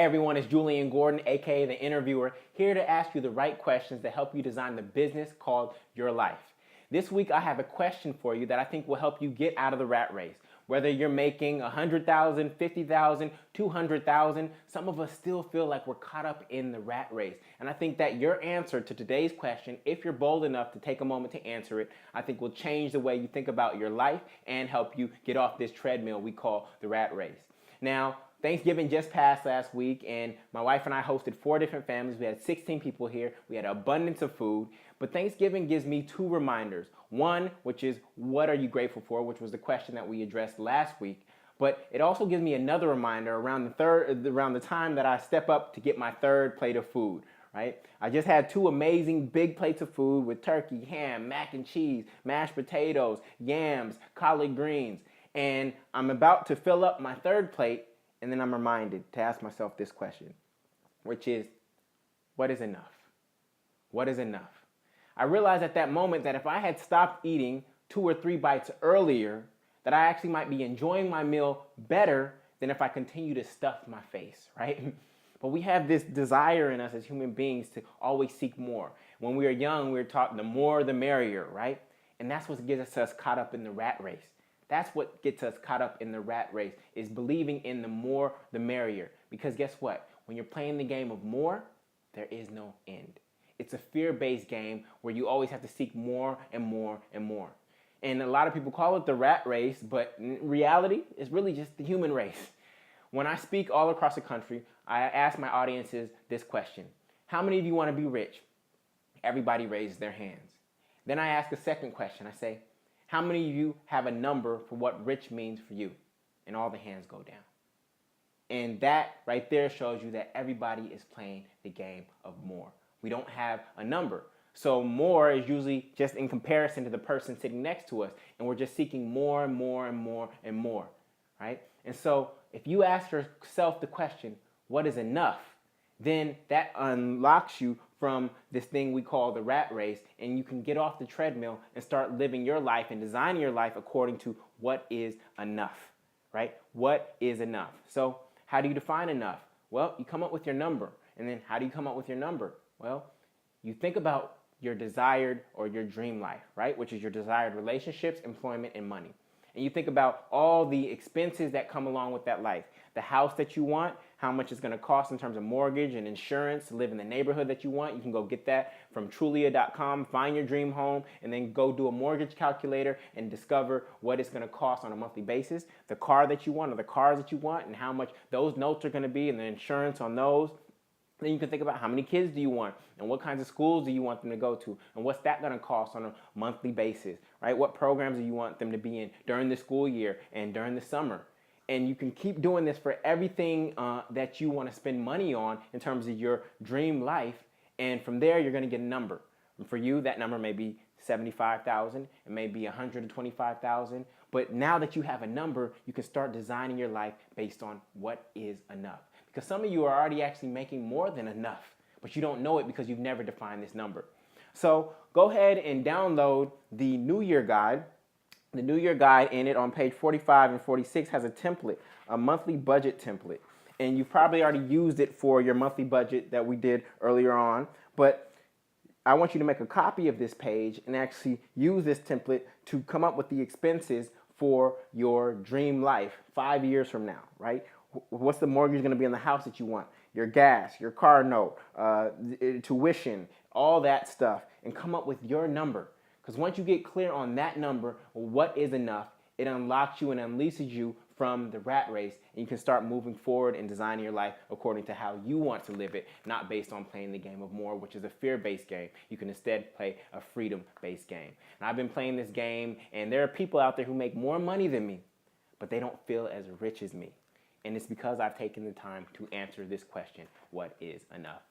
everyone, it's Julian Gordon, aka The Interviewer, here to ask you the right questions that help you design the business called your life. This week I have a question for you that I think will help you get out of the rat race. Whether you're making 100,000, 50,000, 200,000, some of us still feel like we're caught up in the rat race. And I think that your answer to today's question, if you're bold enough to take a moment to answer it, I think will change the way you think about your life and help you get off this treadmill we call the rat race. Now, Thanksgiving just passed last week, and my wife and I hosted 4 different families. We had 16 people here. We had an abundance of food. But Thanksgiving gives me 2 reminders. One, which is, what are you grateful for, which was the question that we addressed last week. But it also gives me another reminder around the time that I step up to get my 3rd plate of food. Right? I just had 2 amazing big plates of food with turkey, ham, mac and cheese, mashed potatoes, yams, collard greens. And I'm about to fill up my 3rd plate, and then I'm reminded to ask myself this question, which is, what is enough? What is enough? I realized at that moment that if I had stopped eating 2 or 3 bites earlier, that I actually might be enjoying my meal better than if I continue to stuff my face, right? But we have this desire in us as human beings to always seek more. When we were young, we were taught the more the merrier, right? And that's what gets us caught up in the rat race. That's what gets us caught up in the rat race, is believing in the more the merrier. Because guess what? When you're playing the game of more, there is no end. It's a fear-based game where you always have to seek more and more and more. And a lot of people call it the rat race, but in reality, it's really just the human race. When I speak all across the country, I ask my audiences this question. How many of you want to be rich? Everybody raises their hands. Then I ask a second question. I say, how many of you have a number for what rich means for you? And all the hands go down. And that right there shows you that everybody is playing the game of more. We don't have a number. So more is usually just in comparison to the person sitting next to us. And we're just seeking more and more and more and more, right? And so if you ask yourself the question, what is enough? Then that unlocks you from this thing we call the rat race, and you can get off the treadmill and start living your life and designing your life according to what is enough, right? What is enough? So how do you define enough? Well, you come up with your number. And then how do you come up with your number? Well, you think about your desired or your dream life, right? Which is your desired relationships, employment, and money. And you think about all the expenses that come along with that life. The house that you want, how much it's going to cost in terms of mortgage and insurance to live in the neighborhood that you want. You can go get that from Trulia.com, find your dream home, and then go do a mortgage calculator and discover what it's going to cost on a monthly basis. The car that you want or the cars that you want and how much those notes are going to be and the insurance on those. Then you can think about how many kids do you want and what kinds of schools do you want them to go to and what's that going to cost on a monthly basis, right? What programs do you want them to be in during the school year and during the summer? And you can keep doing this for everything that you want to spend money on in terms of your dream life. And from there, you're going to get a number. And for you, that number may be 75,000, it may be 125,000. But now that you have a number, you can start designing your life based on what is enough. Because some of you are already actually making more than enough, but you don't know it because you've never defined this number. So go ahead and download the New Year Guide. The New Year Guide in it on page 45 and 46 has a template, a monthly budget template. And you've probably already used it for your monthly budget that we did earlier on. But I want you to make a copy of this page and actually use this template to come up with the expenses for your dream life 5 years from now, right? What's the mortgage going to be on the house that you want? Your gas, your car note, tuition, all that stuff, and come up with your number. Because once you get clear on that number, what is enough, it unlocks you and unleashes you from the rat race, and you can start moving forward and designing your life according to how you want to live it, not based on playing the game of more, which is a fear-based game. You can instead play a freedom-based game. And I've been playing this game, and there are people out there who make more money than me, but they don't feel as rich as me. And it's because I've taken the time to answer this question, what is enough?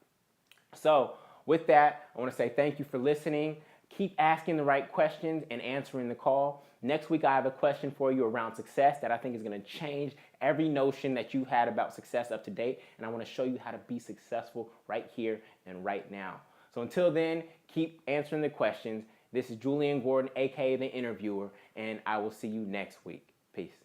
So with that, I want to say thank you for listening. Keep asking the right questions and answering the call. Next week, I have a question for you around success that I think is going to change every notion that you had about success up to date. And I want to show you how to be successful right here and right now. So until then, keep answering the questions. This is Julian Gordon, aka The Interviewer, and I will see you next week. Peace.